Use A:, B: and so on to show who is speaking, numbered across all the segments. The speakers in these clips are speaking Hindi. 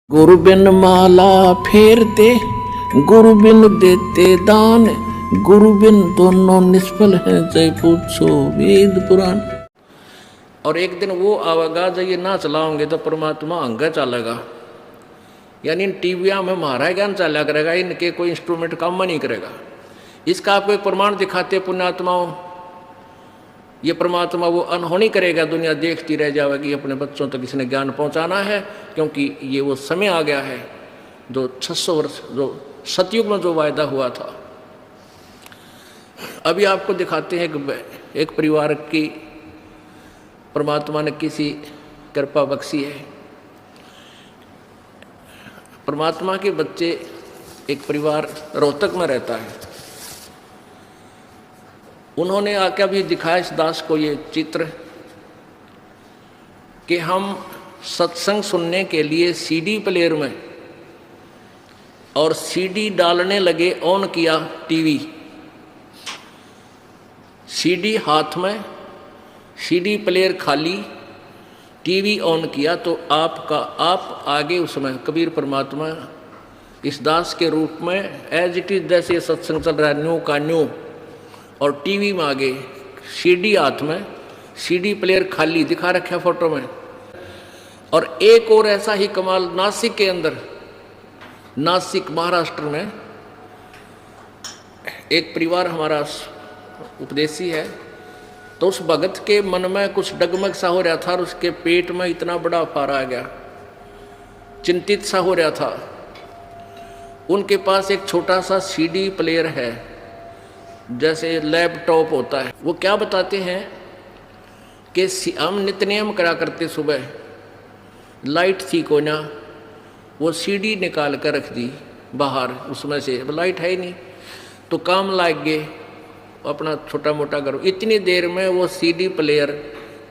A: गुरु बिन माला फेरते, गुरु बिन देते दान, गुरु बिन दोनों निष्फल हैं, जय पूछो वेद पुराण। और एक दिन वो आवेगा जब ये ना चलाओगे तो परमात्मा अंग चलेगा। यानी इन टीवियां में हमारा ज्ञान चला करेगा, इनके कोई इंस्ट्रूमेंट काम नहीं करेगा। इसका आपको एक प्रमाण दिखाते पुण्यात्माओं, ये परमात्मा वो अनहोनी करेगा, दुनिया देखती रह जाएगी। अपने बच्चों तक इसने ज्ञान पहुंचाना है, क्योंकि ये वो समय आ गया है जो 600 वर्ष जो सतयुग में जो वायदा हुआ था। अभी आपको दिखाते हैं एक परिवार की परमात्मा ने किसी कृपा बख्शी है। परमात्मा के बच्चे, एक परिवार रोहतक में रहता है, उन्होंने आके अभी दिखाया इस दास को ये चित्र कि हम सत्संग सुनने के लिए सीडी प्लेयर में और सीडी डालने लगे, ऑन किया टीवी, सीडी हाथ में, सीडी प्लेयर खाली, टीवी ऑन किया तो आप आगे उसमें कबीर परमात्मा इस दास के रूप में एज इट इज, जैसे सत्संग चल रहा है न्यू का न्यू, और टीवी में आगे सीडी हाथ में, सीडी प्लेयर खाली दिखा रखा है फोटो में। और एक और ऐसा ही कमाल नासिक के अंदर, नासिक महाराष्ट्र में एक परिवार हमारा उपदेशी है, तो उस भगत के मन में कुछ डगमग सा हो रहा था और उसके पेट में इतना बड़ा फार आ गया, चिंतित सा हो रहा था। उनके पास एक छोटा सा सीडी प्लेयर है, जैसे लैपटॉप होता है। वो क्या बताते हैं कि हम नित्यनेम करा करते, सुबह लाइट थी को ना, वो सीडी निकाल कर रख दी बाहर, उसमें से लाइट है ही नहीं, तो काम लाग गए अपना छोटा मोटा करो। इतनी देर में वो सीडी प्लेयर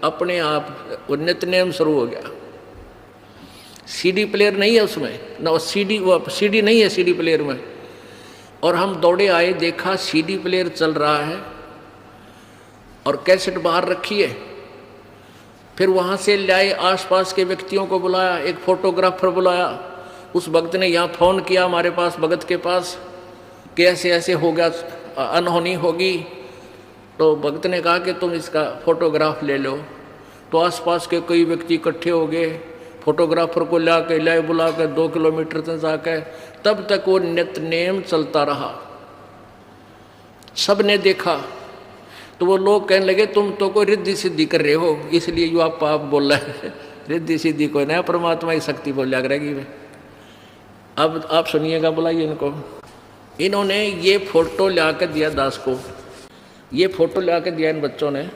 A: अपने आप वो नित्यनेम शुरू हो गया। सीडी प्लेयर नहीं है उसमें ना, वो सीडी नहीं है सीडी प्लेयर में। और हम दौड़े आए, देखा सीडी प्लेयर चल रहा है और कैसेट बाहर रखी है। फिर वहाँ से लाए, आसपास के व्यक्तियों को बुलाया, एक फोटोग्राफर बुलाया। उस भक्त ने यहाँ फ़ोन किया हमारे पास, भगत के पास, कि ऐसे ऐसे हो गया, अनहोनी होगी। तो भगत ने कहा कि तुम इसका फोटोग्राफ ले लो। तो आसपास के कई व्यक्ति इकट्ठे हो गए, फोटोग्राफर को लाए बुला कर 2 किलोमीटर तक जाकर, तब तक वो नित्यनेम चलता रहा। सब ने देखा तो वो लोग कहने लगे तुम तो कोई रिद्धि सिद्धि कर रहे हो, इसलिए यू आप बोल रहे हैं। रिद्धि सिद्धि कोई नया, परमात्मा की शक्ति बोल जा करेगी। अब आप सुनिएगा, बुलाइए इनको। इन्होंने ये फोटो ला कर दिया दास को, ये फोटो ला कर दिया इन बच्चों ने।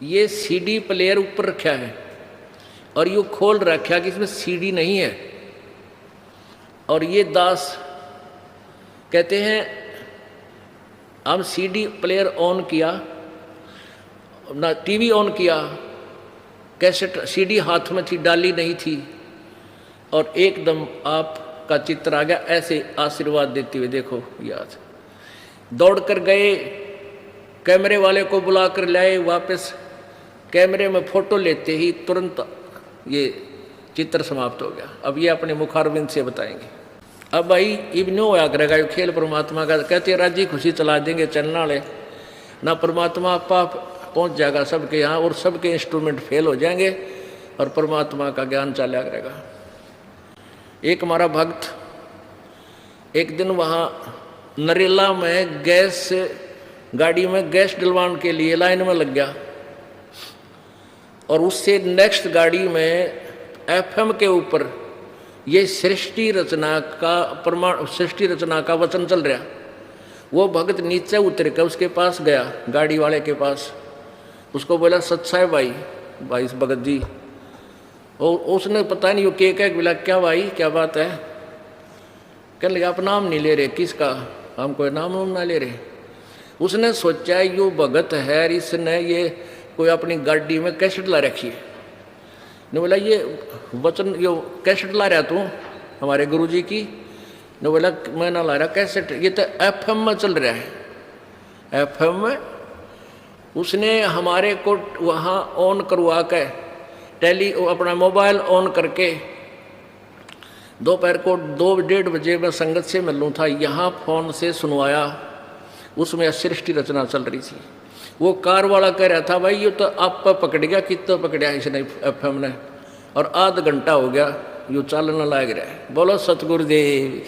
A: ये सीडी प्लेयर ऊपर रखा है और ये खोल रखा कि इसमें सीडी नहीं है। और ये दास कहते हैं हम सीडी प्लेयर ऑन किया ना, टीवी ऑन किया, कैसेट सीडी हाथ में थी, डाली नहीं थी, और एकदम आपका चित्र आ गया ऐसे आशीर्वाद देते हुए। देखो याद, दौड़ कर गए, कैमरे वाले को बुलाकर लाए वापस। कैमरे में फोटो लेते ही तुरंत ये चित्र समाप्त हो गया। अब ये अपने मुखारविंद से बताएंगे। अब भाई इब्नो होया करेगा ये खेल परमात्मा का। कहते राजी खुशी चला देंगे चलना वाले ना, परमात्मा आप पहुंच जाएगा सबके यहाँ, और सबके इंस्ट्रूमेंट फेल हो जाएंगे और परमात्मा का ज्ञान चला करेगा। एक हमारा भक्त एक दिन वहाँ नरेला में गैस गाड़ी में गैस डलवाने के लिए लाइन में लग गया, और उससे नेक्स्ट गाड़ी में एफएम के ऊपर ये सृष्टि रचना का वचन चल रहा। वो भक्त नीचे उतर कर उसके पास गया, गाड़ी वाले के पास, उसको बोला सच्चा है भाई इस भगत जी। और उसने पता नहीं वो के बोला क्या भाई क्या बात है। कहने लगे आप नाम नहीं ले रहे, किसका? हम कोई नाम ना ले रहे। उसने सोचा यो भगत है, इसने ये कोई अपनी गाड़ी में कैसेट ला रखी है। ने बोला ये वचन यो कैसेट ला रहा तू हमारे गुरुजी की? ने बोला मैं ना ला रहा कैसेट, ये तो एफएम में चल रहा है। एफएम में उसने हमारे को वहाँ ऑन करवा के अपना मोबाइल ऑन करके दोपहर को 2-1:30 मैं संगत से मिलूँ था, यहाँ फोन से सुनवाया, उसमें सृष्टि रचना चल रही थी। वो कार वाला कह रहा था भाई ये तो आप पकड़ गया, कितना पकड़ा इसने FM ने, और आध घंटा हो गया यूँ चलना लग रहा है। बोलो सतगुरुदेव।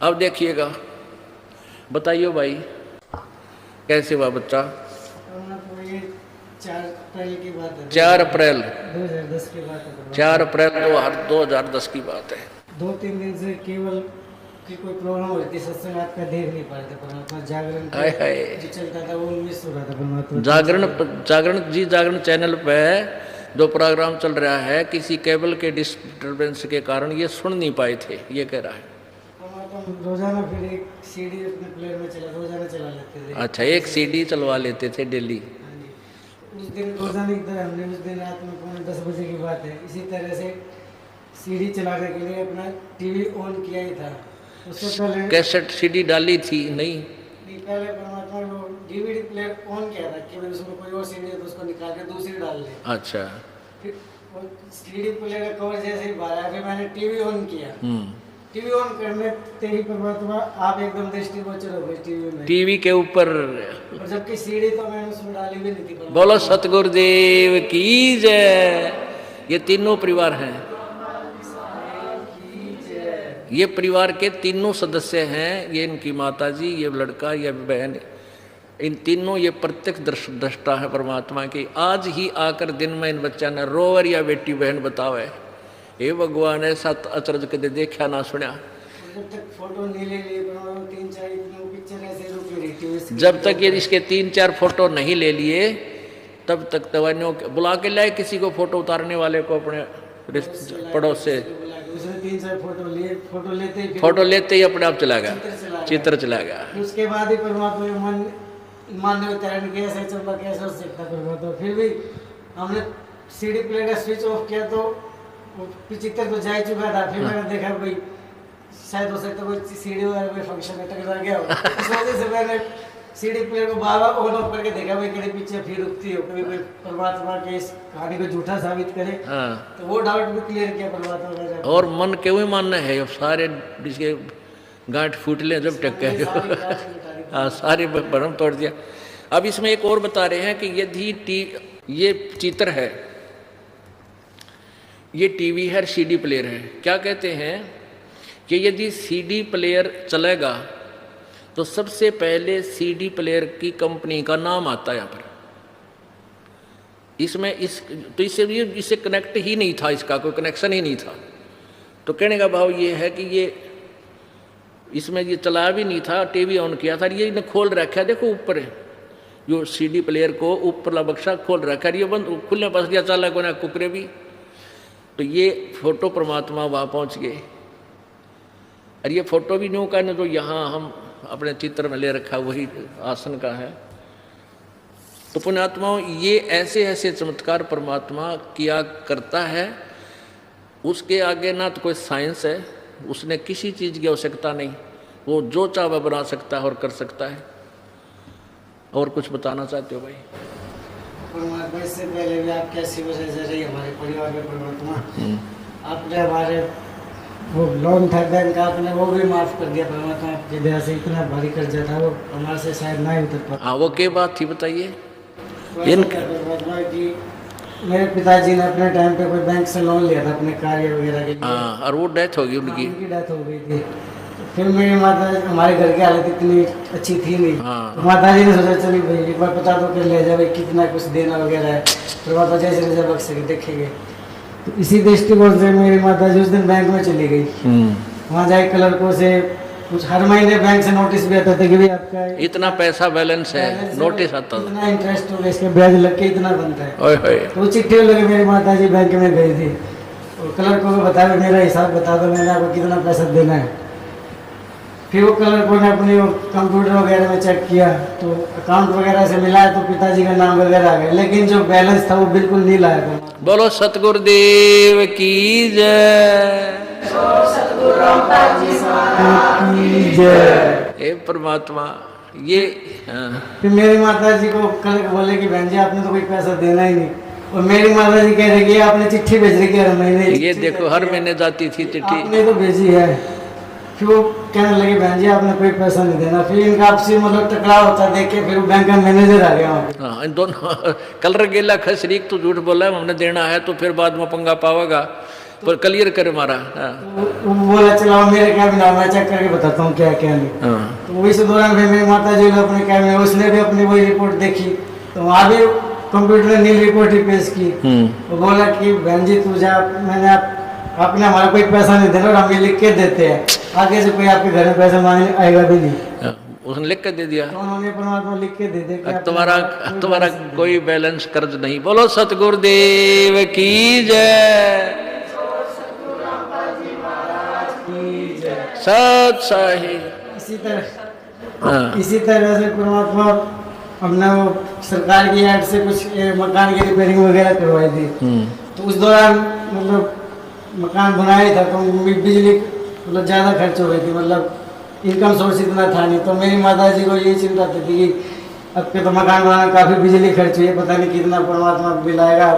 A: अब देखिएगा, बताइए भाई कैसे हुआ बच्चा? 4 अप्रैल
B: 2010 की बात है।
A: 4 अप्रैल 2010 की बात है।
B: 2-3 दिन से केवल की कोई प्रॉब्लम हो रही थी, सत्संग आपका देख नहीं पा रहे थे, परमात्मा जागरण जो चलता था वो मिस हो रहा था। परमात्मा जागरण चैनल पे जो प्रोग्राम चल रहा है, किसी केबल के डिस्टर्बेंस के कारण ये सुन नहीं पाए थे, ये कह रहा है। रोजाना फिर एक CD अपने प्लेयर में रोजाना चला लेते थे।
A: अच्छा, एक CD चलवा लेते थे डेली।
B: उस दिन रोजाना की तरह हमने उस दिन रात में 9:45 बजे की बात है, इसी तरह से CD चलाने के लिए अपना TV ऑन किया ही था। उससे पहले
A: कैसेट CD डाली थी नहीं?
B: पहले परमात्मा ने DVD प्लेयर ऑन किया था कि भाई उसमें कोई और CD है तो उसको निकाल के दूसरी डाल ले।
A: अच्छा,
B: फिर वो CD प्लेयर का कवर जैसे ही बाहर आया, फिर मैंने TV ऑन किया। TV ऑन करने ते ही परमात्मा आप एकदम दृष्टिगोचर हो गए TV में,
A: TV के ऊपर।
B: और जबकि CD तो मैंने उसमें डाली भी नहीं थी।
A: बोलो सतगुरुदेव की जय। ये तीनों परिवार हैं, ये परिवार के तीनों सदस्य हैं, ये इनकी माता जी, ये लड़का, ये बहन, इन तीनों ये प्रत्यक्ष दृष्टा है परमात्मा की। आज ही आकर दिन में इन बच्चा ने रोवर या बेटी बहन बतावे, हे भगवान ऐसा अचरज कदे देखा ना सुना।
B: जब तक फोटो नहीं ले लिए 3-4 पिक्चर ऐसे रुक रही थी,
A: जब तक ये इसके 3-4 फोटो नहीं ले लिए तब तक दवाइयों बुला के लाए किसी को, फोटो उतारने वाले को अपने पड़ोस से।
B: उसने 3-4
A: फोटो लेते ही अपने आप चला गया, चित्र चला गया।
B: उसके बाद ही परमात्मा ने मान्य उच्चारण किया, ऐसे चंपा कैसे हो सकता परमात्मा। फिर भी हमने CD प्लेयर का स्विच ऑफ किया तो चित्र तो जा चुका था। फिर मैंने देखा भाई शायद हो सकता कोई CD वगैरह कोई फंक्शन में टकरा गया हो, इस वजह से मैंने CD प्लेयर को बार-बार ऑन ऑफ करके देखा भाई कहीं पीछे फिर रुकती हो, कभी कोई परमात्मा के इस कहानी को झूठा साबित करे। तो वो डाउट भी क्लियर किया परमात्मा ने। और
A: मन के हुए मानना है, सारे जिसके गांठ फूट ले जब टक गए, सारे भरम तोड़ दिया। अब इसमें एक और बता रहे हैं कि यदि ये चित्र है, ये TV है, CD प्लेयर है, क्या कहते हैं कि यदि CD प्लेयर चलेगा तो सबसे पहले CD प्लेयर की कंपनी का नाम आता है यहाँ पर। इसमें तो इससे कनेक्ट ही नहीं था, इसका कोई कनेक्शन ही नहीं था। तो कहने का भाव ये है कि ये इसमें ये चला भी नहीं था, TV ऑन किया था, ये इन्हें खोल रखा है। देखो ऊपर है जो CD प्लेयर को ऊपर बक्सा खोल रखा है, ये बंद खुलने पास दिया चला को ना कुकरे भी। तो ये फोटो परमात्मा वहाँ पहुँच गए, और ये फोटो भी न्यू का न जो यहाँ हम अपने चित्र में ले रखा वही आसन का है। तो पुण्यात्माओं, ये ऐसे ऐसे चमत्कार परमात्मा किया करता है, उसके आगे ना तो कोई साइंस है, उसने किसी चीज़ की आवश्यकता नहीं, वो जो चाहे बना सकता है और कर सकता है। और कुछ बताना चाहते हो भाई?
B: परमात्मा इससे पहले भी आप कैसी वजह से रही हमारे परिवार में परमात्मा, आपने हमारे वो लोन था बैंक का, आपने वो भी माफ़ कर दिया परमात्मा। आपकी दया से इतना भारी कर्जा था वो हमारे से शायद ना ही उतर पाता।
A: हाँ, वो क्या बात थी बताइए?
B: परमात्मा की मेरे पिताजी ने अपने टाइम पे कोई बैंक से लोन लिया था अपने कार्य वगैरह के लिए।
A: हाँ, और वो डेथ हो गई उनकी
B: डेथ हो गई थी। फिर मेरी माता, हमारे घर की हालत इतनी अच्छी थी नहीं। तो माता जी ने सोचा चलिए भाई एक बार पता तो कर ले जाए कितना कुछ देना वगैरह है, परमात्मा जैसे जैसे बख्श सके देखेंगे। तो इसी दृष्टिकोण से मेरी माता जी उस दिन बैंक में चली गई। वहाँ जाए क्लर्कों से कुछ हर महीने बैंक से नोटिस भी आता था कि भाई आपका
A: इतना पैसा बैलेंस है, नोटिस आता था,
B: इतना इंटरेस्ट हो गया, इसके ब्याज लग के इतना बनता है।
A: ओए होए।
B: तो चिट्ठी लगे मेरी माता जी बैंक में गई थी और क्लर्कों को बताया मेरा हिसाब बता दो, मैंने आपको कितना पैसा देना है। फिर वो क्लर्कों ने अपनी कंप्यूटर वगैरह में चेक किया तो अकाउंट वगैरह से मिला तो पिताजी का नाम वगैरह आ गया, लेकिन जो बैलेंस था वो बिल्कुल नहीं लाया था।
A: बोलो सतगुरुदेव की जय। हे परमात्मा, ये हाँ,
B: फिर मेरी माता जी को कल बोले कि बहन जी आपने तो कोई पैसा देना ही नहीं, और मेरी माता जी कह रही कि आपने चिट्ठी भेज रही है हर महीने,
A: ये
B: चिट्ठी
A: देखो हर महीने जाती थी चिट्ठी।
B: आपने तो भेजी है। फिर वो कहने लगे बहन जी आपने कोई पैसा नहीं देना। फिर इनका आपसी मतलब टकराव होता देख के फिर वो बैंक का मैनेजर आ गया वहाँ पे।
A: हाँ इन दोनों कलर गेला खसरीक तो झूठ बोला है हमने देना है तो फिर बाद में पंगा पावेगा, पर क्लियर करे मारा। हाँ
B: वो बोला चलाओ मेरे क्या बिना, मैं चेक करके बताता हूँ क्या क्या नहीं।
A: हाँ
B: तो इस दौरान फिर मेरी माता जी ने अपने कैब में उसने भी अपनी वही रिपोर्ट देखी, तो वहाँ भी कंप्यूटर ने नील रिपोर्ट ही पेश की। वो बोला कि बहन जी तू जा, मैंने आपने हमारा कोई पैसा नहीं देना और हम ये लिख के देते हैं, आगे से कोई आपके घर में पैसा मांगने आएगा भी नहीं।
A: हाँ, उसने लिख के दे दिया।
B: तो उन्होंने परमात्मा लिख के दे दिया कि
A: तुम्हारा कोई बैलेंस कर्ज नहीं। बोलो सतगुरुदेव की जय, सत साहिब।
B: इसी तरह से परमात्मा हमने वो सरकार की ऐड से कुछ मकान की रिपेयरिंग वगैरह करवाई थी। तो उस दौरान मतलब मकान बनाया था तो बिजली मतलब ज़्यादा खर्च हो गई थी, मतलब इनकम सोर्स इतना था नहीं। तो मेरी माता जी को ये चिंता थी कि अब के तो मकान बनाने काफ़ी बिजली खर्च हुई है, पता नहीं कितना परमात्मा बिल आएगा,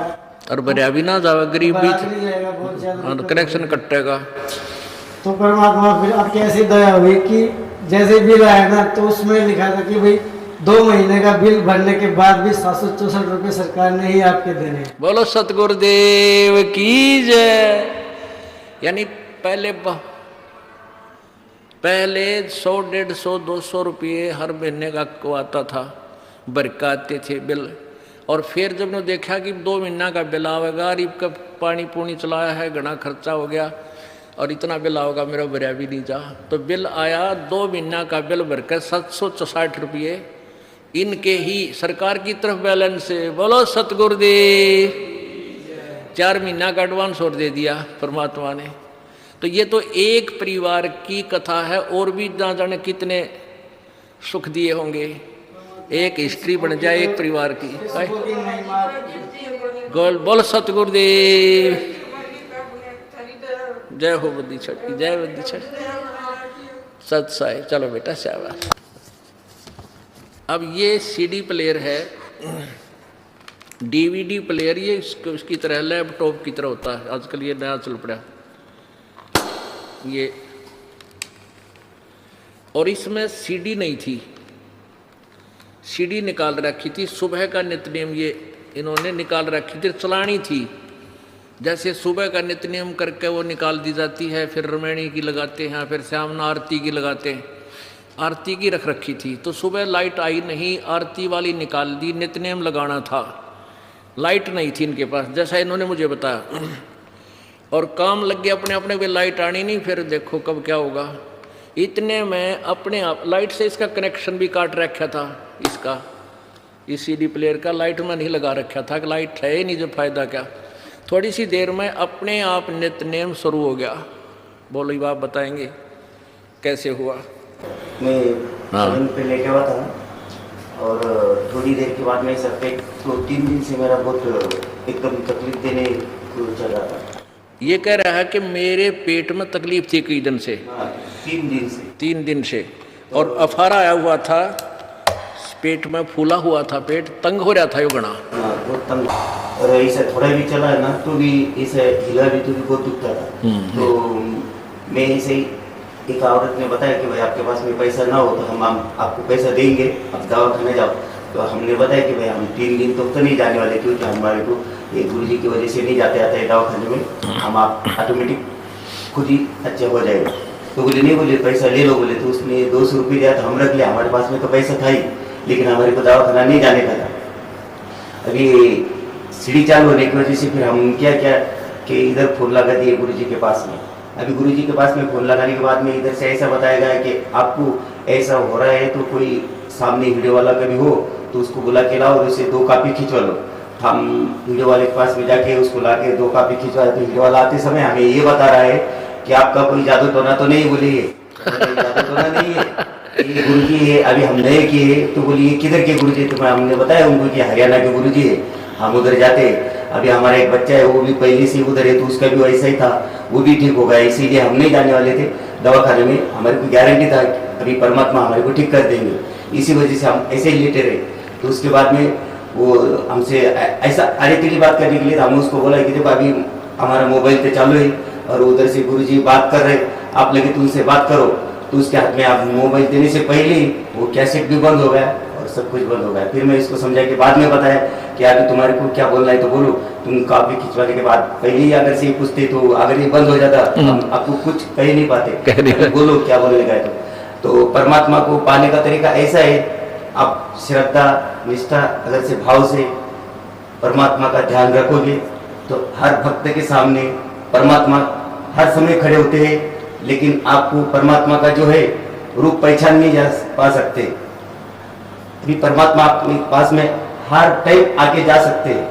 A: और बरिया भी ना जावे गरीब भी
B: जाएगा बहुत ज़्यादा,
A: कनेक्शन कटेगा।
B: तो परमात्मा फिर आपकी ऐसी दया हुई कि जैसे बिल आया ना तो उसमें लिखा था कि भाई 2 महीने का बिल भरने के बाद भी 764 रुपये सरकार ने ही आपके देने।
A: बोलो सतगुरुदेव की जय। यानी पहले 100, 150, 200 रुपये हर महीने का को आता था, बरका आते थे बिल। और फिर जब ने देखा कि 2 महीना का बिल आवेगा, गरीब का पानी पूनी चलाया है, घना खर्चा हो गया और इतना बिल आओगा मेरा भरिया भी नहीं जा, तो बिल आया 2 महीना का बिल भरकर 764 रुपये इनके ही सरकार की तरफ बैलेंस से। बोलो सतगुरुदेव। 4 महीना का एडवांस और दे दिया परमात्मा ने। तो ये तो एक परिवार की कथा है, और भी ना जाने कितने सुख दिए होंगे। एक हिस्ट्री बन जाए एक परिवार की। बोल सतगुरुदेव। जय हो बद्दी छठ की, जय बद्दी छठ। सत साहिब। चलो बेटा शाबाश। अब ये सीडी प्लेयर है, डीवीडी प्लेयर, ये उसकी तरह लैपटॉप की तरह होता है, आजकल ये नया चल पड़ा ये। और इसमें सीडी नहीं थी, सीडी निकाल रखी थी। सुबह का नित्यनेम ये इन्होंने निकाल रखी थी, चलानी थी। जैसे सुबह का नित्यनेम करके वो निकाल दी जाती है, फिर रमैणी की लगाते हैं, फिर श्यामना आरती की लगाते हैं। आरती की रख रखी थी, तो सुबह लाइट आई नहीं, आरती वाली निकाल दी, नित्यनेम लगाना था, लाइट नहीं थी इनके पास, जैसा इन्होंने मुझे बताया। और काम लग गया अपने अपने पे, लाइट आनी नहीं, फिर देखो कब क्या होगा। इतने में अपने आप लाइट से इसका कनेक्शन भी काट रखा था, इसका इस सीडी प्लेयर का लाइट में नहीं लगा रखा था कि लाइट है ही नहीं, जो फायदा क्या। थोड़ी सी देर में अपने आप नित्यनेम शुरू हो गया। बोलो बाप बताएंगे कैसे हुआ।
C: मैं पे लेके हुआ था और थोड़ी देर के बाद में सर पे 2-3 दिन से मेरा बहुत एकदम तकलीफ देने को चल रहा था।
A: ये कह रहा है कि मेरे पेट में तकलीफ थी कई दिन से।
C: 3 दिन से।
A: 3 दिन से। और अफारा आया हुआ था, पेट में फूला हुआ था, पेट तंग हो रहा था यो घना।
C: हाँ बहुत तंग, और ऐसा थोड़ा भी चला है ना तो भी ऐसा हिला भी तो भी बहुत दुखता था। तो मैं ऐसे ही एक औरत ने बताया कि भाई आपके पास में पैसा ना हो तो हम आपको पैसा देंगे, आप दवाखाने जाओ। तो हमने बताया कि भाई हम 3 दिन तक तो नहीं जाने वाले, क्योंकि हमारे को ये गुरुजी की वजह से नहीं जाते आता है दवाखाने में, हम आप ऑटोमेटिक खुद ही अच्छा हो जाएगा। तो बोले नहीं, बोले पैसा ले लो। बोले तो उसने 200 रुपये दिया, तो हम रख लिया, हमारे पास में तो पैसा था ही, लेकिन हमारे को दवाखाना नहीं जाने का था। अभी सीढ़ी चालू होने की वजह से फिर हम क्या कि इधर फोन लगा दिए गुरुजी के पास में। अभी गुरुजी के पास में फोन लगाने के बाद में इधर से ऐसा बताया गया कि आपको ऐसा हो रहा है तो कोई सामने वीडियो वाला कभी हो तो उसको बुला के लाओ और उसे 2 कॉपी खिंचवा लो। हम वीडियो वाले के पास में जाके उसको ला के 2 कॉपी खिंचवाए, तो वीडियो वाला आते समय हमें ये बता रहा है कि आपका कोई जादू टोना तो नहीं। बोले जादू टोना नहीं है, ये गुरुजी है, अभी हम नए किए। तो बोलिए किधर के गुरुजी? तो हमने बताया उनको कि हरियाणा के गुरुजी है, हम उधर जाते। अभी हमारा एक बच्चा है वो भी पहले से उधर है, तो उसका भी वैसा ही था, वो भी ठीक हो गया। इसीलिए हम नहीं जाने वाले थे दवाखाने में, हमारे को गारंटी था अभी परमात्मा हमारे को ठीक कर देंगे। इसी वजह से हम ऐसे ही लेटे रहे। तो उसके बाद में वो हमसे ऐसा अरे के लिए बात करने के लिए हमने उसको बोला कि देखो अभी हमारा मोबाइल पे चालू है और उधर से गुरुजी बात कर रहे, आप लगे तो उनसे बात करो। तो उसके हाथ में आप मोबाइल देने से पहले ही वो कैसेट भी बंद हो गया और सब कुछ बंद हो गया। फिर मैं इसको समझा के बाद में बताया कि अभी तुम्हारे को क्या बोलना है तो बोलो। तुम काफी खिंचवाने के बाद पहले ही अगर से पूछते तो अगर ये बंद हो जाता हम आपको कुछ कह नहीं पाते, बोलो क्या बोलने का है। तो परमात्मा को पाने का तरीका ऐसा है, आप श्रद्धा निष्ठा अगर से भाव से परमात्मा का ध्यान रखोगे तो हर भक्त के सामने परमात्मा हर समय खड़े होते हैं, लेकिन आपको परमात्मा का जो है रूप पहचान नहीं जा पा सकते। अभी परमात्मा आपके पास में हर टाइम आके जा सकते हैं,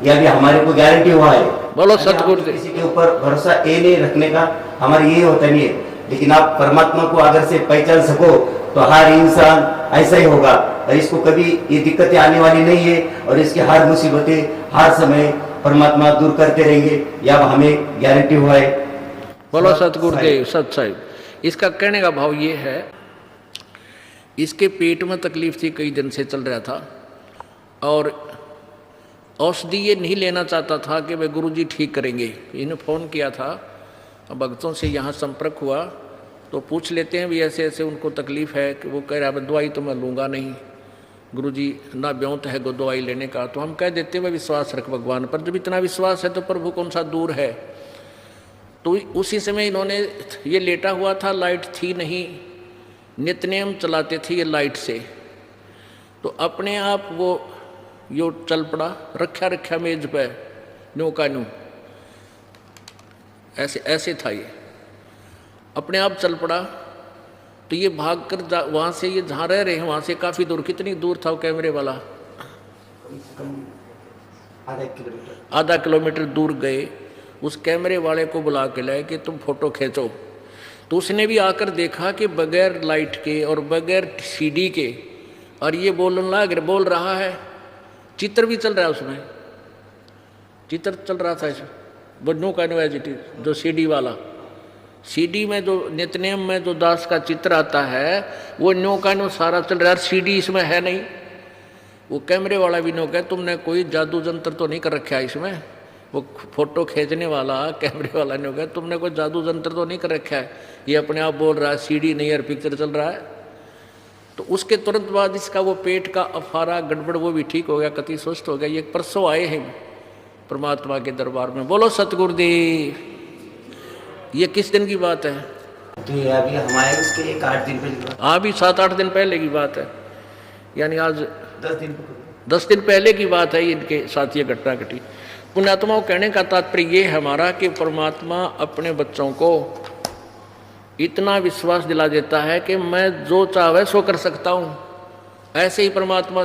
C: यह भी हमारे को गारंटी हुआ है।
A: बोलो सतगुरु
C: किसी के ऊपर भरोसा ये नहीं रखने का हमारा ये होता नहीं है, लेकिन आप परमात्मा को अगर से पहचान सको तो हर इंसान ऐसा ही होगा और इसको कभी ये दिक्कतें आने वाली नहीं है और इसकी हर मुसीबतें हर समय परमात्मा दूर करते रहेंगे, यह हमें गारंटी हुआ है।
A: बोलो सतगुरुदेव सत साहिब। इसका कहने का भाव ये है, इसके पेट में तकलीफ थी, कई दिन से चल रहा था और औषधि ये नहीं लेना चाहता था कि वे गुरुजी ठीक करेंगे। इन्हें फ़ोन किया था, भक्तों से यहाँ संपर्क हुआ तो पूछ लेते हैं भी ऐसे ऐसे उनको तकलीफ़ है कि वो कह रहा है दवाई तो मैं लूँगा नहीं गुरुजी, ना ब्योंत है गो दवाई लेने का। तो हम कह देते हैं विश्वास रख भगवान पर, जब इतना विश्वास है तो प्रभु कौन सा दूर है। तो उसी समय इन्होंने ये लेटा हुआ था, लाइट थी नहीं, नित्यनेम चलाते थे ये लाइट से, तो अपने आप वो यो चल पड़ा, रखा मेज पे न्यू का न्यू, ऐसे ऐसे था ये, अपने आप चल पड़ा। तो ये भाग कर वहाँ से ये जहाँ रह रहे हैं वहाँ से काफ़ी दूर, कितनी दूर था वो कैमरे वाला, आधा किलोमीटर दूर गए। उस कैमरे वाले को बुला के लाए कि तुम फोटो खींचो। तो उसने भी आकर देखा कि बगैर लाइट के और बगैर सीडी के, और ये बोल रहा है, चित्र भी चल रहा है उसमें, चित्र चल रहा था इसमें, बन्नू का यूनिवर्सिटी जो सीडी वाला, सीडी में जो नित्यनेम में जो दास का चित्र आता है वो न्यू का न्यू सारा चल रहा है, सीडी इसमें है नहीं। वो कैमरे वाला भी न्यू कहे तुमने कोई जादू जंत्र तो नहीं कर रखा है इसमें, वो फोटो खींचने वाला कैमरे वाला न्यू कहे तुमने कोई जादू जंत्र तो नहीं कर रखा है, ये अपने आप बोल रहा है सीडी नहीं है, पिक्चर चल रहा है। तो उसके तुरंत बाद इसका वो पेट का अफारा गड़बड़ वो भी ठीक हो गया, कति स्वस्थ हो गया। ये परसों आए हैं परमात्मा के दरबार में। बोलो सतगुरुदेव। ये किस दिन की बात है?
C: तो ये अभी हमारे उसके 8 दिन पहले की बात।
A: हाँ भी 7-8 दिन पहले की बात है, यानी आज
C: 10
A: दिन पहले की बात है इनके साथ ये घटना घटी। पुण्यात्माओं कहने का तात्पर्य ये है हमारा कि परमात्मा अपने बच्चों को इतना विश्वास दिला देता है कि मैं जो चाहे सो कर सकता हूँ। ऐसे ही परमात्मा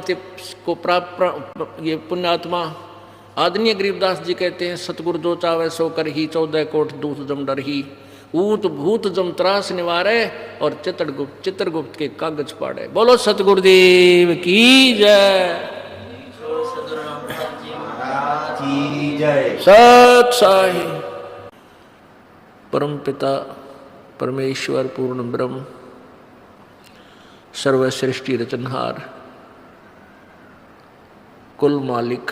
A: को प्राप्त ये पुण्यात्मा आदरणीय गरीबदास जी कहते हैं, सतगुरु जो चावे सो कर ही, 14 कोट दूत जम डर ही, ऊत भूत जम त्रास निवारे और चित्रगुप्त के कागज पाड़े। बोलो सतगुरुदेव की जय, सत साहिब। परम पिता परमेश्वर पूर्ण ब्रह्म सर्व सृष्टि रचनहार कुल मालिक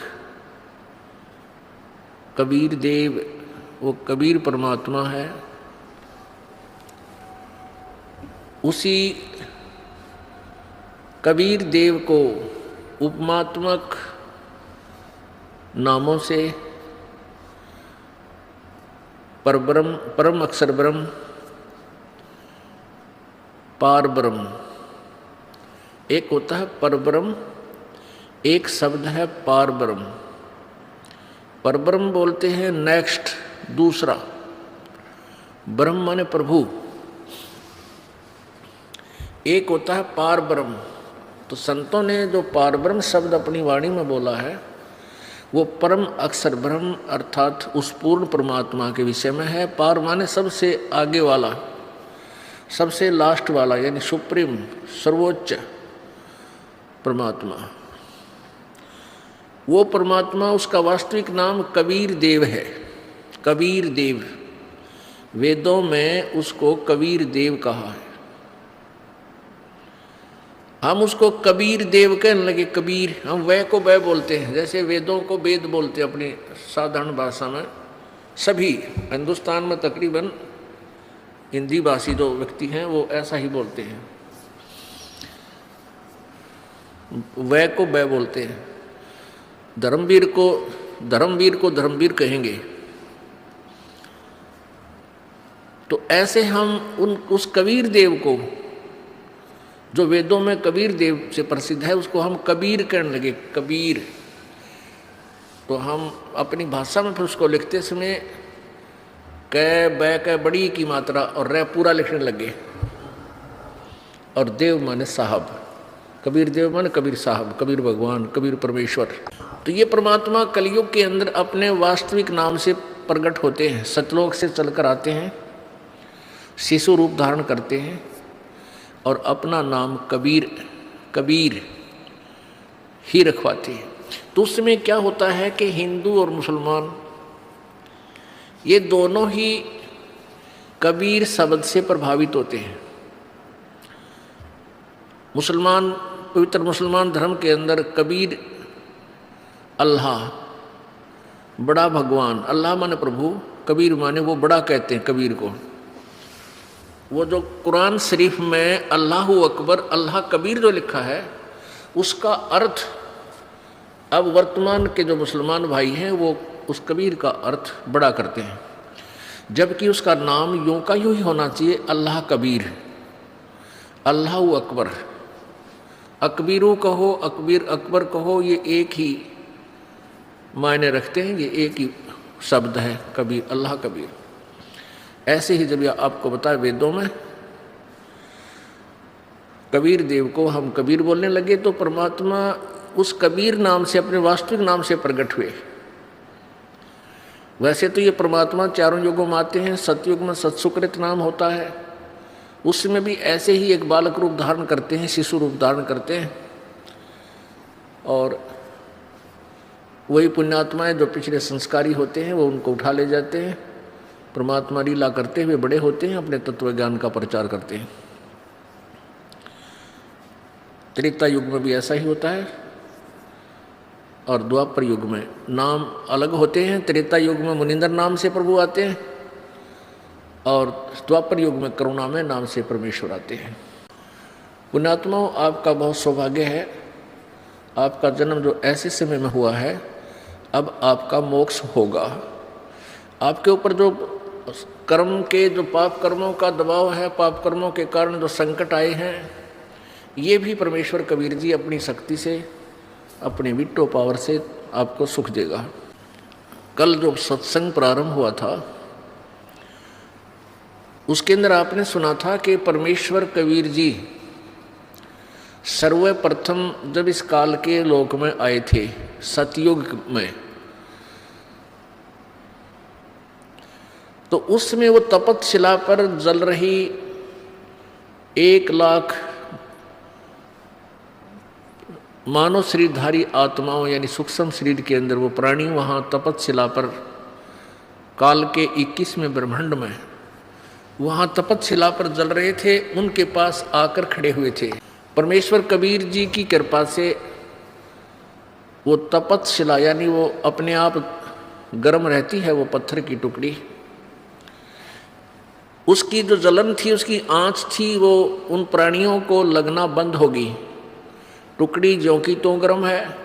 A: कबीर देव, वो कबीर परमात्मा है। उसी कबीर देव को उपमात्मक नामों से परब्रह्म, परम अक्षर ब्रह्म, पार ब्रह्म, एक होता है परब्रह्म, एक शब्द है पार ब्रह्म। परब्रह्म बोलते हैं नेक्स्ट, दूसरा, ब्रह्म माने प्रभु, एक होता है पार ब्रह्म। तो संतों ने जो पार ब्रह्म शब्द अपनी वाणी में बोला है वो परम अक्षर ब्रह्म अर्थात उस पूर्ण परमात्मा के विषय में है। पार माने सबसे आगे वाला, सबसे लास्ट वाला, यानी सुप्रीम, सर्वोच्च परमात्मा। वो परमात्मा, उसका वास्तविक नाम कबीर देव है। कबीर देव, वेदों में उसको कबीर देव कहा है। हम उसको कबीर देव कहने लगे। कबीर, हम वह को वह बोलते हैं, जैसे वेदों को वेद बोलते हैं अपनी साधारण भाषा में। सभी हिंदुस्तान में तकरीबन हिंदी भाषी जो व्यक्ति हैं वो ऐसा ही बोलते हैं, वह को वह बोलते हैं। धर्मवीर को धर्मवीर कहेंगे। तो ऐसे हम उस कबीर देव को, जो वेदों में कबीर देव से प्रसिद्ध है, उसको हम कबीर कहने लगे। कबीर, तो हम अपनी भाषा में फिर उसको लिखते समय कै बड़ी की मात्रा और रे पूरा लिखने लगे। और देव माने साहब, कबीर देव माने कबीर साहब, कबीर भगवान, कबीर परमेश्वर। तो ये परमात्मा कलयुग के अंदर अपने वास्तविक नाम से प्रकट होते हैं, सतलोक से चलकर आते हैं, शिशु रूप धारण करते हैं और अपना नाम कबीर ही रखवाते हैं। तो उसमें क्या होता है कि हिंदू और मुसलमान ये दोनों ही कबीर शब्द से प्रभावित होते हैं। मुसलमान, पवित्र मुसलमान धर्म के अंदर कबीर अल्लाह, बड़ा भगवान, अल्लाह माने प्रभु, कबीर माने वो बड़ा कहते हैं कबीर को। वो जो कुरान शरीफ में अल्लाहु अकबर, अल्लाह कबीर जो लिखा है, उसका अर्थ अब वर्तमान के जो मुसलमान भाई हैं वो उस कबीर का अर्थ बड़ा करते हैं, जबकि उसका नाम यूं का यूं ही होना चाहिए, अल्लाह कबीर, अल्लाहु अकबर। अकबीरू कहो, अकबीर अकबर कहो, ये एक ही मायने रखते हैं, ये एक ही शब्द है कबीर, अल्लाह कबीर। ऐसे ही जब आपको बताया वेदों में कबीर देव को हम कबीर बोलने लगे, तो परमात्मा उस कबीर नाम से, अपने वास्तविक नाम से प्रकट हुए। वैसे तो ये परमात्मा चारों युगों में आते हैं। सतयुग में सत्सुकृत नाम होता है, उसमें भी ऐसे ही एक बालक रूप धारण करते हैं, शिशु रूप धारण करते हैं। और वही पुण्यात्माएं जो पिछले संस्कारी होते हैं वो उनको उठा ले जाते हैं, परमात्मा लीला करते हुए बड़े होते हैं, अपने तत्व ज्ञान का प्रचार करते हैं। त्रेता युग में भी ऐसा ही होता है और द्वापर युग में नाम अलग होते हैं। त्रेता युग में मुनिंदर नाम से प्रभु आते हैं और द्वापर युग में करुणा में नाम से परमेश्वर आते हैं। पुण्यात्माओं, आपका बहुत सौभाग्य है, आपका जन्म जो ऐसे समय में हुआ है, अब आपका मोक्ष होगा। आपके ऊपर जो कर्म के, जो पाप कर्मों का दबाव है, पाप कर्मों के कारण जो संकट आए हैं, ये भी परमेश्वर कबीर जी अपनी शक्ति से, अपने विट्टो पावर से आपको सुख देगा। कल जो सत्संग प्रारंभ हुआ था उसके अंदर आपने सुना था कि परमेश्वर कबीर जी सर्वप्रथम जब इस काल के लोक में आए थे, सतयुग में, तो उसमें वो तपतशिला पर जल रही 1 लाख मानव शरीरधारी आत्माओं, यानी सूक्ष्म शरीर के अंदर वो प्राणी वहाँ तपतशिला पर, काल के 21वें ब्रह्मांड में वहाँ तपतशिला पर जल रहे थे, उनके पास आकर खड़े हुए थे। परमेश्वर कबीर जी की कृपा से वो तपतशिला, यानी वो अपने आप गर्म रहती है वो पत्थर की टुकड़ी, उसकी जो जलन थी, उसकी आँच थी, वो उन प्राणियों को लगना बंद होगी। टुकड़ी ज्यों की त्यों गर्म है,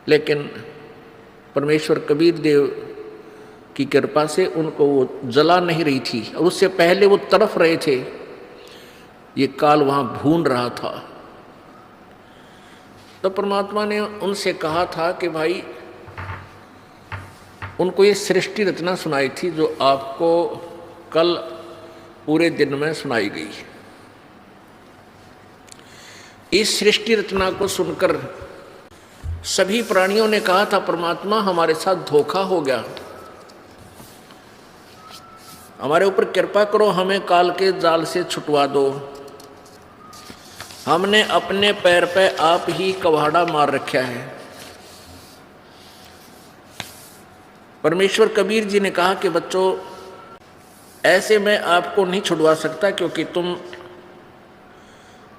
A: लेकिन परमेश्वर कबीर देव की कृपा से उनको वो जला नहीं रही थी, और उससे पहले वो तड़फ रहे थे। ये काल वहाँ भून रहा था। तो परमात्मा ने उनसे कहा था कि भाई, उनको ये सृष्टि रचना सुनाई थी जो आपको कल पूरे दिन में सुनाई गई। इस सृष्टि रचना को सुनकर सभी प्राणियों ने कहा था, परमात्मा हमारे साथ धोखा हो गया, हमारे ऊपर कृपा करो, हमें काल के जाल से छुटवा दो। हमने अपने पैर पे आप ही कवाड़ा मार रखा है। परमेश्वर कबीर जी ने कहा कि बच्चों, ऐसे मैं आपको नहीं छुड़वा सकता, क्योंकि तुम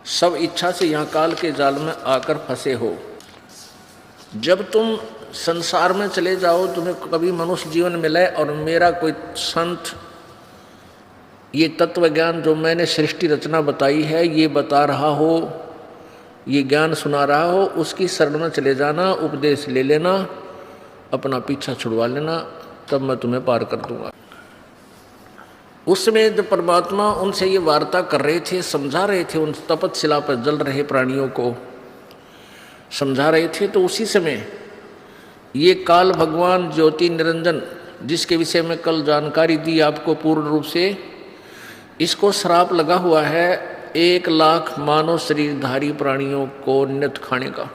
A: सब इच्छा से यहाँ काल के जाल में आकर फंसे हो। जब तुम संसार में चले जाओ, तुम्हें कभी मनुष्य जीवन मिले और मेरा कोई संत ये तत्व ज्ञान जो मैंने सृष्टि रचना बताई है ये बता रहा हो, ये ज्ञान सुना रहा हो, उसकी शरण में चले जाना, उपदेश ले लेना, अपना पीछा छुड़वा लेना, तब मैं तुम्हें पार कर दूंगा। उसमें जब परमात्मा उनसे ये वार्ता कर रहे थे, समझा रहे थे, उन तपतशिला पर जल रहे प्राणियों को समझा रहे थे, तो उसी समय ये काल भगवान ज्योति निरंजन, जिसके विषय में कल जानकारी दी आपको पूर्ण रूप से, इसको श्राप लगा हुआ है 1 लाख मानव शरीरधारी प्राणियों को नित खाने का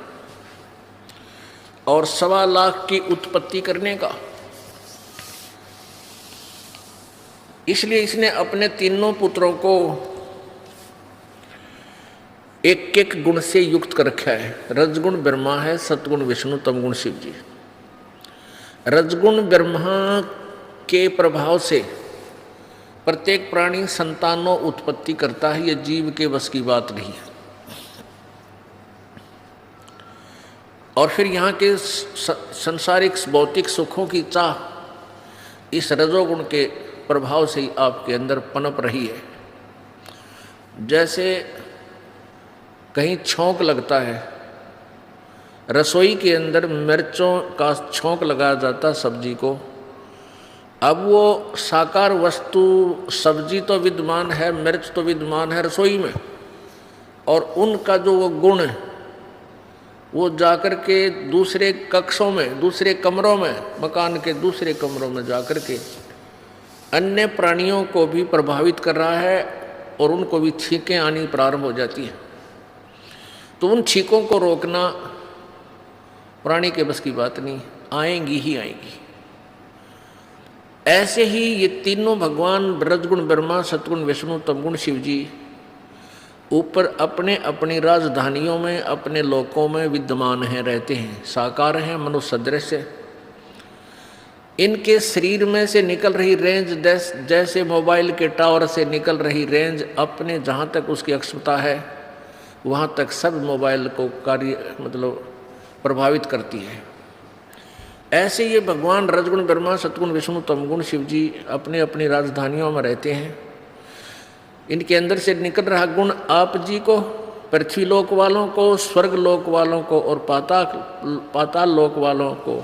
A: और 1.25 लाख की उत्पत्ति करने का। इसलिए इसने अपने तीनों पुत्रों को एक एक गुण से युक्त कर रखा है। रजगुण ब्रह्मा है, सतगुण विष्णु, तमगुण शिव जी। रजगुण ब्रह्मा के प्रभाव से प्रत्येक प्राणी संतानों उत्पत्ति करता है, यह जीव के बस की बात नहीं है। और फिर यहाँ के संसारिक भौतिक सुखों की चाह इस रजोगुण के प्रभाव से ही आपके अंदर पनप रही है। जैसे कहीं छौंक लगता है, रसोई के अंदर मिर्चों का छौंक लगाया जाता सब्जी को। अब वो साकार वस्तु सब्जी तो विद्यमान है, मिर्च तो विद्यमान है रसोई में, और उनका जो वो गुण है वो जाकर के दूसरे कक्षों में, दूसरे कमरों में, मकान के दूसरे कमरों में जाकर के अन्य प्राणियों को भी प्रभावित कर रहा है और उनको भी छींकें आनी प्रारंभ हो जाती हैं। तो उन छींकों को रोकना प्राणी के बस की बात नहीं, आएंगी ही आएंगी। ऐसे ही ये तीनों भगवान रजगुण ब्रह्मा, सतगुण विष्णु, तमगुण शिव जी ऊपर अपने अपनी राजधानियों में, अपने लोकों में विद्यमान हैं, रहते हैं, साकार हैं, मनुष्य सदृश है। इनके शरीर में से निकल रही रेंज जैसे मोबाइल के टावर से निकल रही रेंज अपने जहाँ तक उसकी अक्षमता है वहाँ तक सब मोबाइल को कार्य प्रभावित करती है। ऐसे ये भगवान रजगुण ब्रह्मा, सतगुण विष्णु, तमगुण शिव जी अपने अपनी राजधानियों में रहते हैं। इनके अंदर से निकल रहा गुण आप जी को, पृथ्वी लोक वालों को, स्वर्ग लोक वालों को और पाताल लोक वालों को,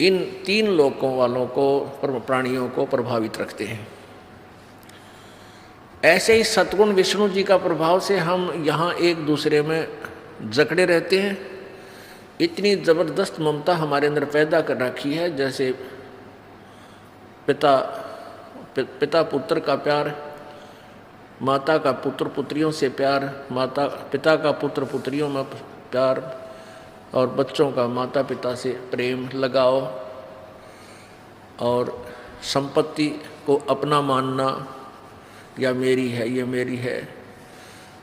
A: इन 3 लोकों वालों को, प्राणियों को प्रभावित रखते हैं। ऐसे ही सतगुण विष्णु जी का प्रभाव से हम यहाँ एक दूसरे में जकड़े रहते हैं। इतनी ज़बरदस्त ममता हमारे अंदर पैदा कर रखी है, जैसे पिता पुत्र का प्यार, माता का पुत्र पुत्रियों से प्यार, पिता का पुत्र पुत्रियों में प्यार, और बच्चों का माता पिता से प्रेम लगाओ, और संपत्ति को अपना मानना, या मेरी है, ये मेरी है।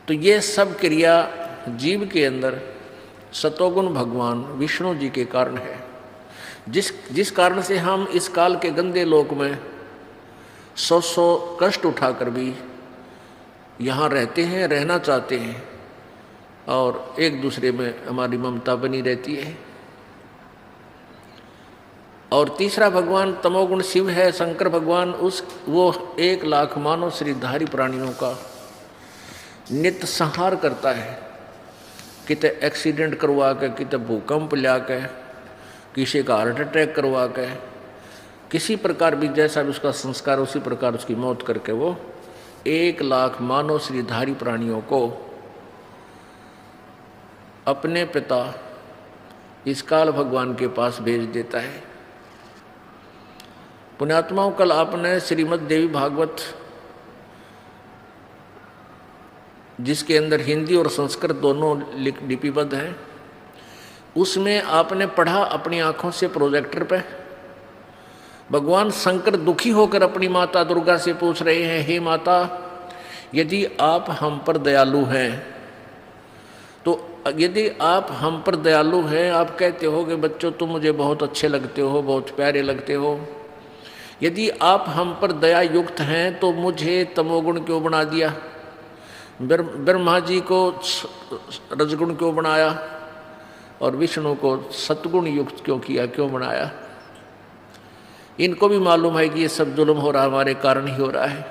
A: तो ये सब क्रिया जीव के अंदर सतोगुण भगवान विष्णु जी के कारण है, जिस कारण से हम इस काल के गंदे लोक में 100 कष्ट उठाकर भी यहाँ रहते हैं, रहना चाहते हैं, और एक दूसरे में हमारी ममता बनी रहती है। और तीसरा भगवान तमोगुण शिव है, शंकर भगवान, वो 1 लाख मानव शरीरधारी प्राणियों का नित्य संहार करता है। किते एक्सीडेंट करवा के, किते भूकंप ला के, किसी का हार्ट अटैक करवा के, किसी प्रकार भी जैसा भी उसका संस्कार उसी प्रकार उसकी मौत करके वो 1 लाख मानव शरीरधारी प्राणियों को अपने पिता इस काल भगवान के पास भेज देता है। पुण्यात्माओं, कल आपने श्रीमद् देवी भागवत, जिसके अंदर हिंदी और संस्कृत दोनों लिपिबद्ध हैं, उसमें आपने पढ़ा अपनी आंखों से प्रोजेक्टर पे, भगवान शंकर दुखी होकर अपनी माता दुर्गा से पूछ रहे हैं, हे माता, यदि आप हम पर दयालु हैं, तो यदि आप हम पर दयालु हैं, आप कहते हो कि बच्चों तुम मुझे बहुत अच्छे लगते हो, बहुत प्यारे लगते हो, यदि आप हम पर दया युक्त हैं तो मुझे तमोगुण क्यों बना दिया? ब्रह्मा जी को रजगुण क्यों बनाया और विष्णु को सतगुण युक्त क्यों किया, क्यों बनाया? इनको भी मालूम है कि ये सब जुल्म हो रहा हमारे कारण ही हो रहा है।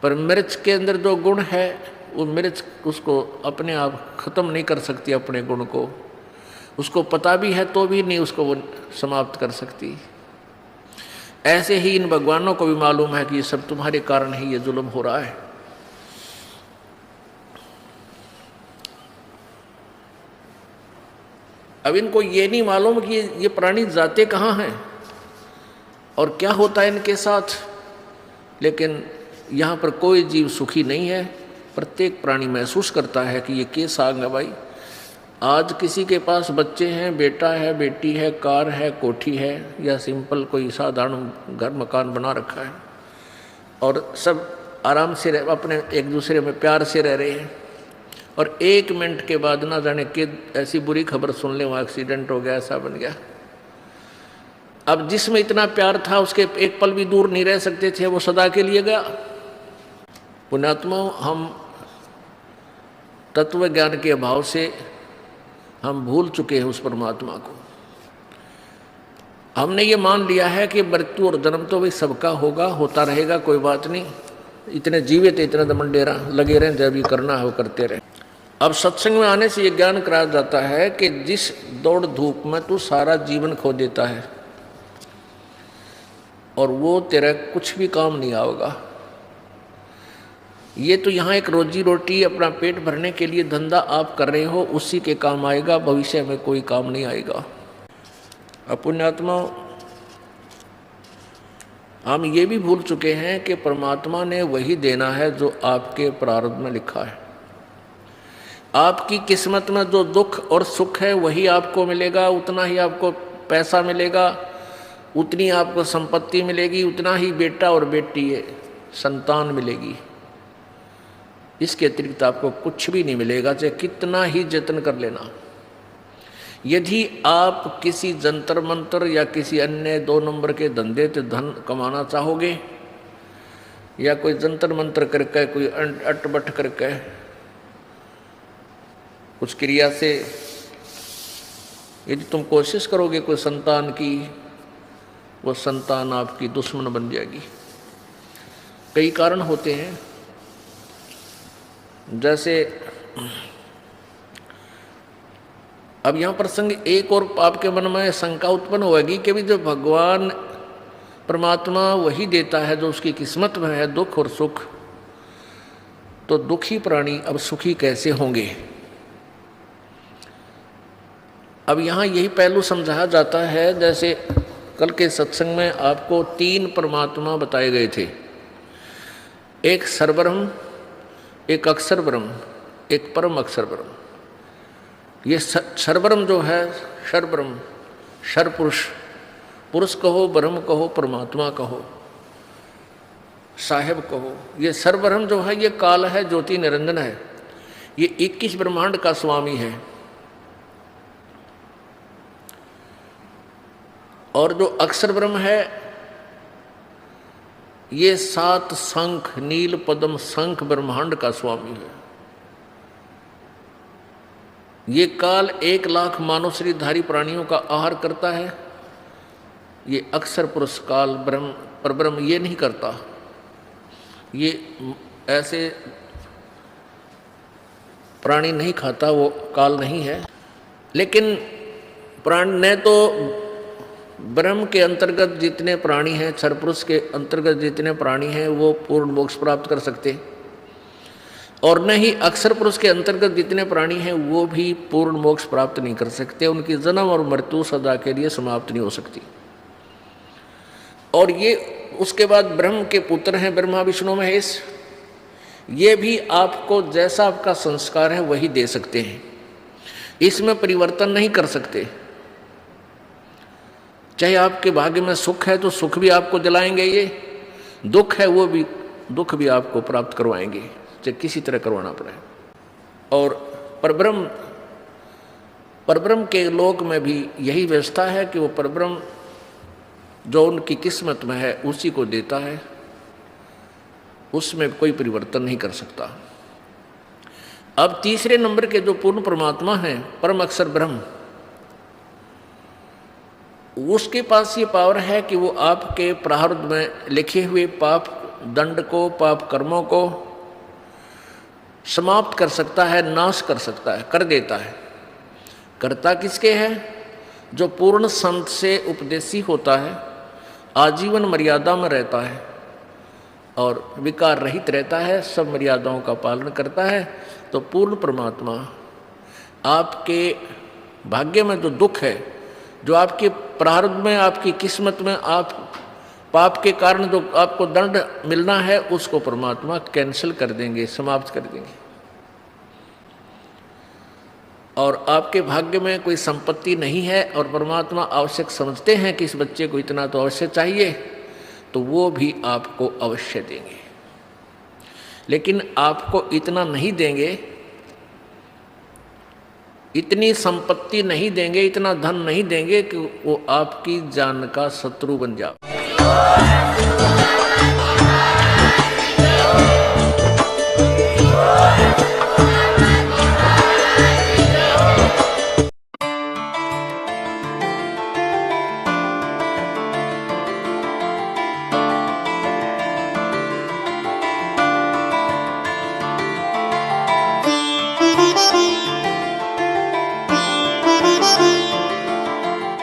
A: पर मिर्च के अंदर जो गुण है वो मिर्च उसको अपने आप खत्म नहीं कर सकती, अपने गुण को। उसको पता भी है तो भी नहीं उसको वो समाप्त कर सकती। ऐसे ही इन भगवानों को भी मालूम है कि ये सब तुम्हारे कारण ही ये जुल्म हो रहा है। अब इनको ये नहीं मालूम कि ये प्राणी जाते कहाँ हैं और क्या होता है इनके साथ। लेकिन यहाँ पर कोई जीव सुखी नहीं है। प्रत्येक प्राणी महसूस करता है कि ये केस आ गया भाई। आज किसी के पास बच्चे हैं, बेटा है, बेटी है, कार है, कोठी है, या सिंपल कोई साधारण घर मकान बना रखा है और सब आराम से अपने एक दूसरे में प्यार से रह रहे हैं। और 1 मिनट के बाद ना जाने कि ऐसी बुरी खबर सुन ले, वहाँ एक्सीडेंट हो गया, ऐसा बन गया। अब जिसमें इतना प्यार था उसके एक पल भी दूर नहीं रह सकते थे, वो सदा के लिए गया। पुण्यात्मा, हम तत्व ज्ञान के अभाव से हम भूल चुके हैं उस परमात्मा को। हमने ये मान लिया है कि मृत्यु और जन्म तो भाई सबका होगा, होता रहेगा, कोई बात नहीं, इतने जीवित इतने दमंडेरा लगे रहें, जब भी करना है वो करते रहें। अब सत्संग में आने से ये ज्ञान कराया जाता है कि जिस दौड़ धूप में तू सारा जीवन खो देता है और वो तेरा कुछ भी काम नहीं आएगा। ये तो यहाँ एक रोजी रोटी अपना पेट भरने के लिए धंधा आप कर रहे हो, उसी के काम आएगा, भविष्य में कोई काम नहीं आएगा। पुण्यात्मा, हम ये भी भूल चुके हैं कि परमात्मा ने वही देना है जो आपके प्रारब्ध में लिखा है। आपकी किस्मत में जो दुख और सुख है वही आपको मिलेगा, उतना ही आपको पैसा मिलेगा, उतनी आपको संपत्ति मिलेगी, उतना ही बेटा और बेटी संतान मिलेगी। इसके अतिरिक्त आपको कुछ भी नहीं मिलेगा, चाहे कितना ही जतन कर लेना। यदि आप किसी जंतर मंतर या किसी अन्य 2 नंबर के धंधे से धन कमाना चाहोगे, या कोई जंतर मंतर करके, कोई अटबट करके, कुछ क्रिया से यदि तुम कोशिश करोगे कोई संतान की, वो संतान आपकी दुश्मन बन जाएगी। कई कारण होते हैं, जैसे अब यहाँ प्रसंग एक और आपके मन में शंका उत्पन्न होगी कि भी जो भगवान परमात्मा वही देता है जो उसकी किस्मत में है, दुख और सुख, तो दुखी प्राणी अब सुखी कैसे होंगे? अब यहाँ यही पहलू समझाया जाता है। जैसे कल के सत्संग में आपको 3 परमात्मा बताए गए थे, एक सर्वब्रह्म, एक अक्षर ब्रह्म, एक परम अक्षर ब्रह्म। ये सर्वब्रह्म जो है, सर्वब्रह्म, सर्वपुरुष, पुरुष कहो, ब्रह्म कहो, परमात्मा कहो, साहेब कहो, ये सर्वब्रह्म जो है ये काल है, ज्योति निरंजन है, ये 21 ब्रह्मांड का स्वामी है। और जो अक्षर ब्रह्म है ये 7 शंख, नील पद्म शंख ब्रह्मांड का स्वामी है। ये काल 1 लाख मानव शरीरधारी प्राणियों का आहार करता है। ये अक्षर पुरुष काल ब्रह्म पर ब्रह्म ये नहीं करता। ये ऐसे प्राणी नहीं खाता, वो काल नहीं है। लेकिन प्राण ने तो ब्रह्म के अंतर्गत जितने प्राणी हैं, क्षर पुरुष के अंतर्गत जितने प्राणी हैं, वो पूर्ण मोक्ष प्राप्त कर सकते, और न ही अक्षर पुरुष के अंतर्गत जितने प्राणी हैं वो भी पूर्ण मोक्ष प्राप्त नहीं कर सकते। उनकी जन्म और मृत्यु सदा के लिए समाप्त नहीं हो सकती। और ये उसके बाद ब्रह्म के पुत्र हैं ब्रह्मा विष्णु महेश, ये भी आपको जैसा आपका संस्कार है वही दे सकते हैं, इसमें परिवर्तन नहीं कर सकते। चाहे आपके भाग्य में सुख है तो सुख भी आपको दिलाएंगे, ये दुख है वो भी दुख भी आपको प्राप्त करवाएंगे, चाहे किसी तरह करवाना पड़े। और परब्रह्म के लोक में भी यही व्यवस्था है कि वो परब्रह्म जो उनकी किस्मत में है उसी को देता है, उसमें कोई परिवर्तन नहीं कर सकता। अब तीसरे नंबर के जो पूर्ण परमात्मा हैं, परम अक्षर ब्रह्म, उसके पास ये पावर है कि वो आपके प्रारब्ध में लिखे हुए पाप दंड को, पाप कर्मों को समाप्त कर सकता है, नाश कर सकता है, कर देता है। करता किसके है? जो पूर्ण संत से उपदेशी होता है, आजीवन मर्यादा में रहता है और विकार रहित रहता है, सब मर्यादाओं का पालन करता है। तो पूर्ण परमात्मा आपके भाग्य में जो दुख है, जो आपके प्रारब्ध में, आपकी किस्मत में, आप पाप के कारण जो आपको दंड मिलना है, उसको परमात्मा कैंसिल कर देंगे, समाप्त कर देंगे। और आपके भाग्य में कोई संपत्ति नहीं है और परमात्मा आवश्यक समझते हैं कि इस बच्चे को इतना तो अवश्य चाहिए, तो वो भी आपको अवश्य देंगे। लेकिन आपको इतना नहीं देंगे, इतनी संपत्ति नहीं देंगे, इतना धन नहीं देंगे कि वो आपकी जान का शत्रु बन जाए।